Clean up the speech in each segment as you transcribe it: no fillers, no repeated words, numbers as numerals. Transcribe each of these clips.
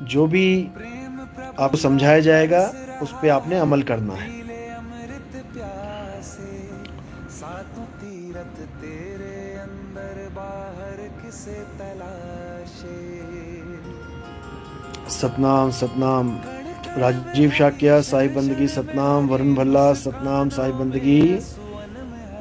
जो भी आपको समझाया जाएगा उस पे आपने अमल करना है। सतनाम सतनाम। राजीव शाक्या साहिब बंदगी सतनाम। वरुण भल्ला सतनाम साहिब बंदगी।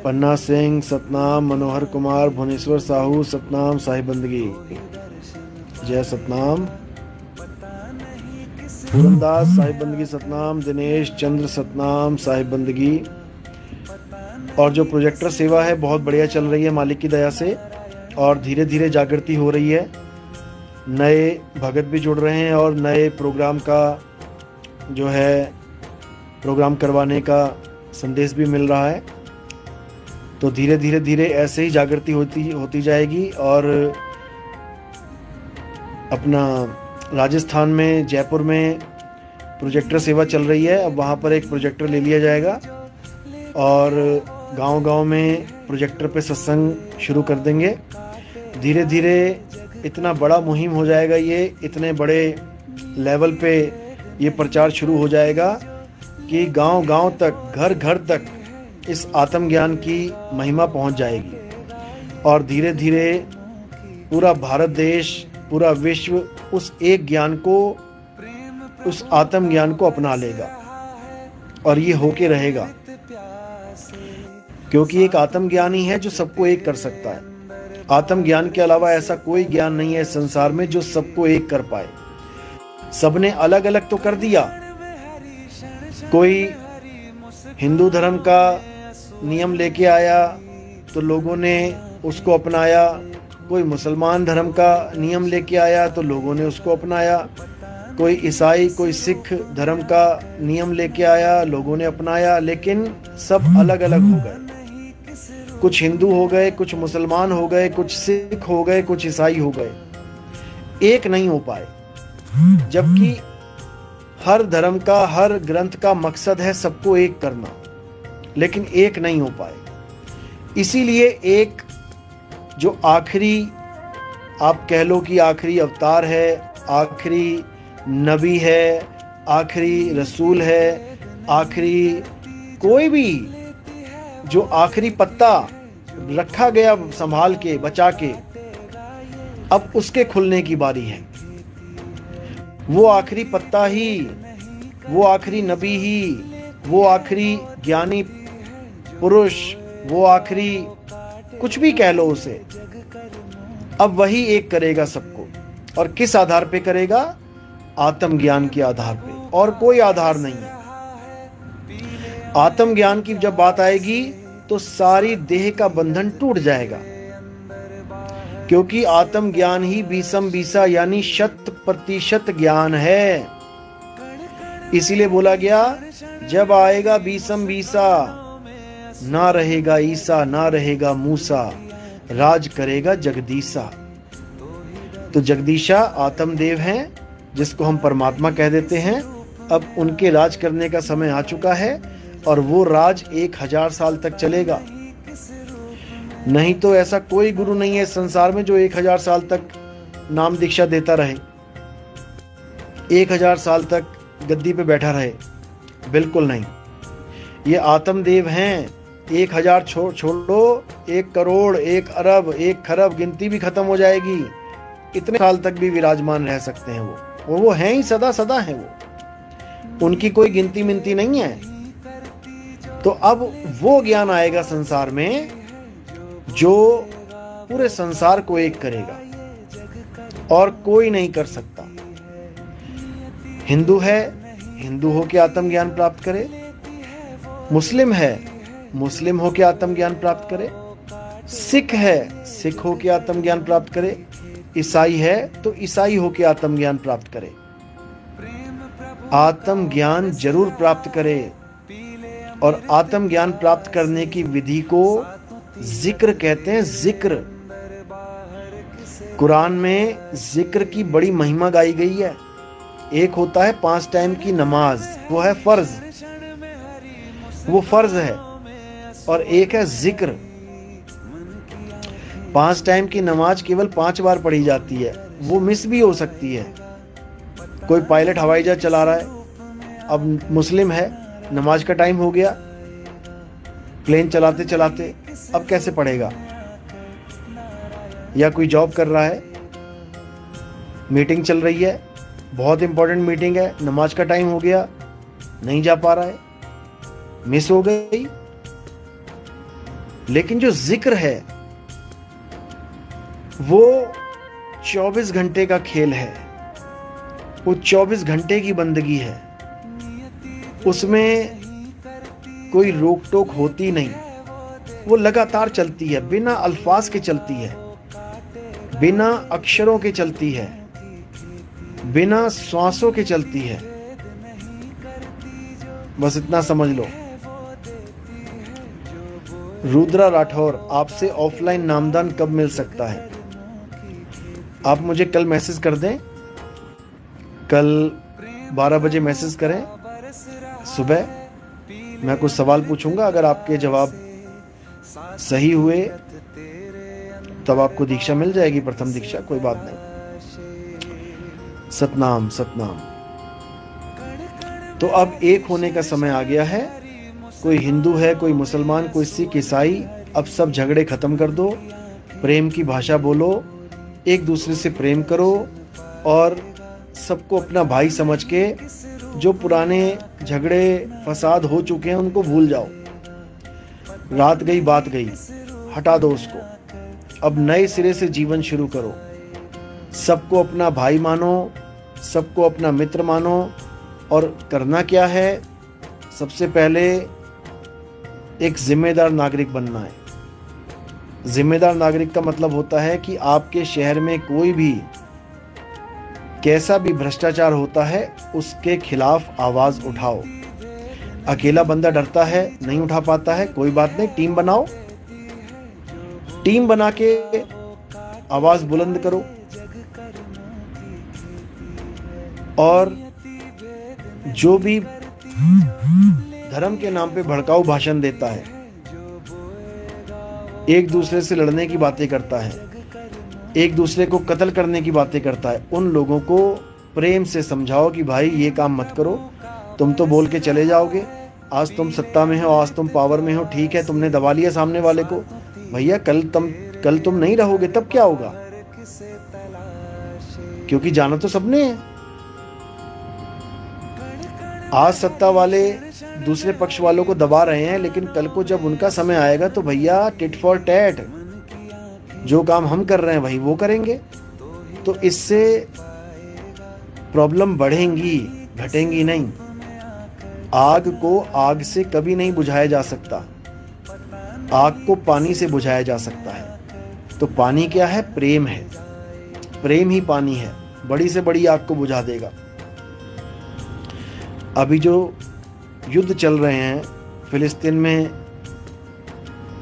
पन्ना सिंह सतनाम। मनोहर कुमार भुवनेश्वर साहू सतनाम साहिब बंदगी। जय सतनाम। पूरनदास साहिब बंदगी सतनाम। दिनेश चंद्र सतनाम साहिब बंदगी। और जो प्रोजेक्टर सेवा है बहुत बढ़िया चल रही है मालिक की दया से, और धीरे धीरे जागृति हो रही है। नए भगत भी जुड़ रहे हैं और नए प्रोग्राम का जो है प्रोग्राम करवाने का संदेश भी मिल रहा है। तो धीरे धीरे धीरे ऐसे ही जागृति होती जाएगी। और अपना राजस्थान में जयपुर में प्रोजेक्टर सेवा चल रही है, अब वहाँ पर एक प्रोजेक्टर ले लिया जाएगा और गांव-गांव में प्रोजेक्टर पे सत्संग शुरू कर देंगे। धीरे धीरे इतना बड़ा मुहिम हो जाएगा, ये इतने बड़े लेवल पे ये प्रचार शुरू हो जाएगा कि गांव-गांव तक, घर घर तक इस आत्मज्ञान की महिमा पहुंच जाएगी। और धीरे धीरे पूरा भारत देश, पूरा विश्व उस एक ज्ञान को, उस आत्मज्ञान को अपना लेगा और ये होके रहेगा, क्योंकि एक आत्मज्ञान ही है जो सबको एक कर सकता है। आत्मज्ञान के अलावा ऐसा कोई ज्ञान नहीं है संसार में जो सबको एक कर पाए। सबने अलग अलग तो कर दिया। कोई हिंदू धर्म का नियम लेके आया तो लोगों ने उसको अपनाया, कोई मुसलमान धर्म का नियम लेके आया तो लोगों ने उसको अपनाया, कोई ईसाई, कोई सिख धर्म का नियम लेके आया, लोगों ने अपनाया, लेकिन सब अलग अलग हो गए। कुछ हिंदू हो गए, कुछ मुसलमान हो गए, कुछ सिख हो गए, कुछ ईसाई हो गए, एक नहीं हो पाए। जबकि हर धर्म का, हर ग्रंथ का मकसद है सबको एक करना, लेकिन एक नहीं हो पाए। इसीलिए एक जो आखिरी, आप कह लो कि आखिरी अवतार है, आखिरी नबी है, आखिरी रसूल है, आखिरी कोई भी जो आखिरी पत्ता रखा गया संभाल के, बचा के, अब उसके खुलने की बारी है। वो आखिरी पत्ता ही, वो आखिरी नबी ही, वो आखिरी ज्ञानी पुरुष, वो आखिरी कुछ भी कह लो उसे, अब वही एक करेगा सबको। और किस आधार पे करेगा? आत्मज्ञान के आधार पे, और कोई आधार नहीं है। आत्मज्ञान की जब बात आएगी तो सारी देह का बंधन टूट जाएगा, क्योंकि आत्मज्ञान ही बीसम बीसा यानी 100% ज्ञान है। इसीलिए बोला गया, जब आएगा बीसम बीसा, ना रहेगा ईसा, ना रहेगा मूसा, राज करेगा जगदीशा। तो जगदीशा आत्मदेव हैं, जिसको हम परमात्मा कह देते हैं। अब उनके राज करने का समय आ चुका है और वो राज 1000 साल तक चलेगा। नहीं तो ऐसा कोई गुरु नहीं है संसार में जो 1000 साल तक नाम दीक्षा देता रहे, 1000 साल तक गद्दी पे बैठा रहे, बिल्कुल नहीं। ये आत्मदेव हैं। 1000 छोड़ो, 1 करोड़, 1 अरब, 1 खरब, गिनती भी खत्म हो जाएगी, इतने साल तक भी विराजमान रह सकते हैं वो, और वो हैं ही, सदा सदा हैं वो, उनकी कोई गिनती मिनती नहीं है। तो अब वो ज्ञान आएगा संसार में जो पूरे संसार को एक करेगा, और कोई नहीं कर सकता। हिंदू है, हिंदू होके आत्मज्ञान प्राप्त करे, मुस्लिम है, मुस्लिम होके आत्मज्ञान प्राप्त करे, सिख है, सिख होके आत्मज्ञान प्राप्त करे, ईसाई है तो ईसाई होके आत्मज्ञान प्राप्त करे। आत्मज्ञान जरूर प्राप्त करे। और आत्मज्ञान प्राप्त करने की विधि को जिक्र कहते हैं। जिक्र, कुरान में जिक्र की बड़ी महिमा गाई गई है। एक होता है 5 टाइम की नमाज, वो है फर्ज, वो फर्ज है। और एक है जिक्र। 5 टाइम की नमाज केवल 5 बार पढ़ी जाती है, वो मिस भी हो सकती है, कोई पायलट हवाई जहाज चला रहा है, अब मुस्लिम है, नमाज का टाइम हो गया, प्लेन चलाते चलाते अब कैसे पढ़ेगा? या कोई जॉब कर रहा है, मीटिंग चल रही है, बहुत इंपॉर्टेंट मीटिंग है, नमाज का टाइम हो गया, नहीं जा पा रहा है, मिस हो गई। लेकिन जो जिक्र है वो 24 घंटे का खेल है, वो 24 घंटे की बंदगी है, उसमें कोई रोक टोक होती नहीं, वो लगातार चलती है, बिना अल्फाज के चलती है, बिना अक्षरों के चलती है, बिना श्वासों के चलती है। बस इतना समझ लो। रुद्रा राठौर, आपसे ऑफलाइन नामदान कब मिल सकता है? आप मुझे कल मैसेज कर दें, कल 12 बजे मैसेज करें सुबह, मैं कुछ सवाल पूछूंगा, अगर आपके जवाब सही हुए तब आपको दीक्षा मिल जाएगी, प्रथम दीक्षा, कोई बात नहीं। सतनाम सतनाम। तो अब एक होने का समय आ गया है। कोई हिंदू है, कोई मुसलमान, कोई सिख, ईसाई, अब सब झगड़े खत्म कर दो, प्रेम की भाषा बोलो, एक दूसरे से प्रेम करो और सबको अपना भाई समझ के जो पुराने झगड़े फसाद हो चुके हैं उनको भूल जाओ। रात गई बात गई, हटा दो उसको, अब नए सिरे से जीवन शुरू करो। सबको अपना भाई मानो, सबको अपना मित्र मानो। और करना क्या है? सबसे पहले एक जिम्मेदार नागरिक बनना है। जिम्मेदार नागरिक का मतलब होता है कि आपके शहर में कोई भी कैसा भी भ्रष्टाचार होता है उसके खिलाफ आवाज उठाओ। अकेला बंदा डरता है, नहीं उठा पाता है, कोई बात नहीं, टीम बनाओ, टीम बना के आवाज बुलंद करो। और जो भी धर्म के नाम पे भड़काऊ भाषण देता है, एक दूसरे से लड़ने की बातें करता है, एक दूसरे को कत्ल करने की बातें करता है, उन लोगों को प्रेम से समझाओ कि भाई ये काम मत करो। तुम तो बोल के चले जाओगे, आज तुम सत्ता में हो, आज तुम पावर में हो, ठीक है, तुमने दबा लिया सामने वाले को, भैया कल तुम नहीं रहोगे, तब क्या होगा? क्योंकि जाना तो सबने है। आज सत्ता वाले दूसरे पक्ष वालों को दबा रहे हैं, लेकिन कल को जब उनका समय आएगा तो भैया टिट फॉर टैट, जो काम हम कर रहे हैं वही वो करेंगे। तो इससे प्रॉब्लम बढ़ेंगी, घटेंगी नहीं। आग को आग से कभी नहीं बुझाया जा सकता, आग को पानी से बुझाया जा सकता है। तो पानी क्या है? प्रेम है, प्रेम ही पानी है, बड़ी से बड़ी आग को बुझा देगा। अभी जो युद्ध चल रहे हैं फिलिस्तीन में,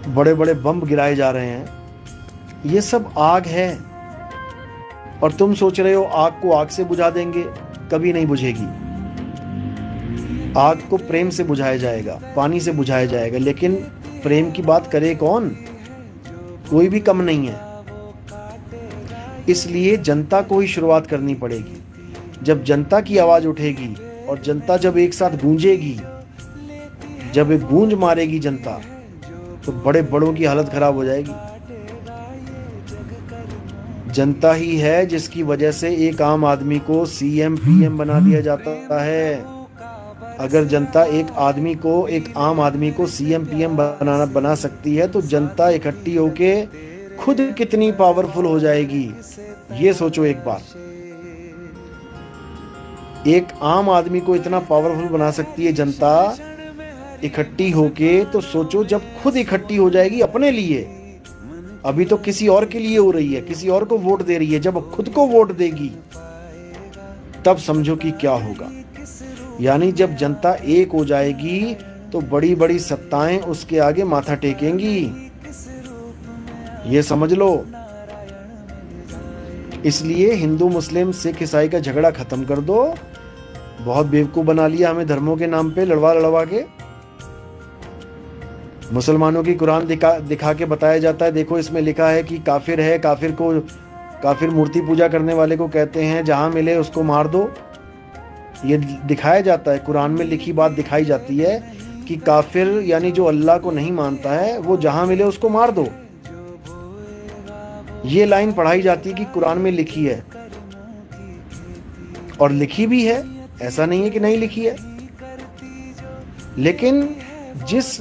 बड़े बड़े बम गिराए जा रहे हैं, ये सब आग है। और तुम सोच रहे हो आग को आग से बुझा देंगे, कभी नहीं बुझेगी। आग को प्रेम से बुझाया जाएगा, पानी से बुझाया जाएगा। लेकिन प्रेम की बात करे कौन? कोई भी कम नहीं है। इसलिए जनता को ही शुरुआत करनी पड़ेगी। जब जनता की आवाज उठेगी और जनता जब एक साथ गूंजेगी, जब एक गूंज मारेगी जनता, तो बड़े बड़ों की हालत खराब हो जाएगी। जनता ही है जिसकी वजह से एक आम आदमी को सीएम पीएम बना दिया जाता है। अगर जनता एक आम आदमी को सीएम पीएम बना सकती है, तो जनता इकट्ठी होके खुद कितनी पावरफुल हो जाएगी, ये सोचो एक बार। एक आम आदमी को इतना पावरफुल बना सकती है जनता इकट्ठी होके, तो सोचो जब खुद इकट्ठी हो जाएगी अपने लिए। अभी तो किसी और के लिए हो रही है, किसी और को वोट दे रही है, जब खुद को वोट देगी तब समझो कि क्या होगा। यानी जब जनता एक हो जाएगी तो बड़ी बड़ी सत्ताएं उसके आगे माथा टेकेंगी, ये समझ लो। इसलिए हिंदू मुस्लिम सिख ईसाई का झगड़ा खत्म कर दो। बहुत बेवकूफ बना लिया हमें धर्मों के नाम पे लड़वा के। मुसलमानों की कुरान दिखा के बताया जाता है, देखो इसमें लिखा है कि काफिर है, काफिर मूर्ति पूजा करने वाले को कहते हैं जहां मिले उसको मार दो। ये दिखाया जाता है, कुरान में लिखी बात दिखाई जाती है कि काफिर यानी जो अल्लाह को नहीं मानता है वो जहां मिले उसको मार दो। ये लाइन पढ़ाई जाती है कि कुरान में लिखी है, और लिखी भी है, ऐसा नहीं है कि नहीं लिखी है। लेकिन जिस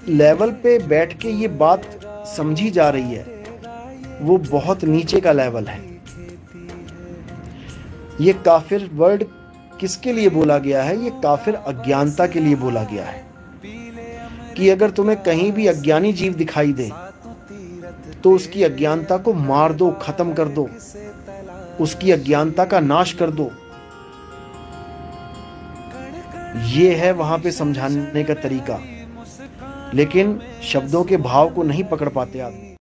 लेवल पे बैठ के ये बात समझी जा रही है वो बहुत नीचे का लेवल है। ये काफिर वर्ड किसके लिए बोला गया है? ये काफिर अज्ञानता के लिए बोला गया है कि अगर तुम्हें कहीं भी अज्ञानी जीव दिखाई दे तो उसकी अज्ञानता को मार दो, खत्म कर दो, उसकी अज्ञानता का नाश कर दो। ये है वहां पे समझाने का तरीका, लेकिन शब्दों के भाव को नहीं पकड़ पाते आप।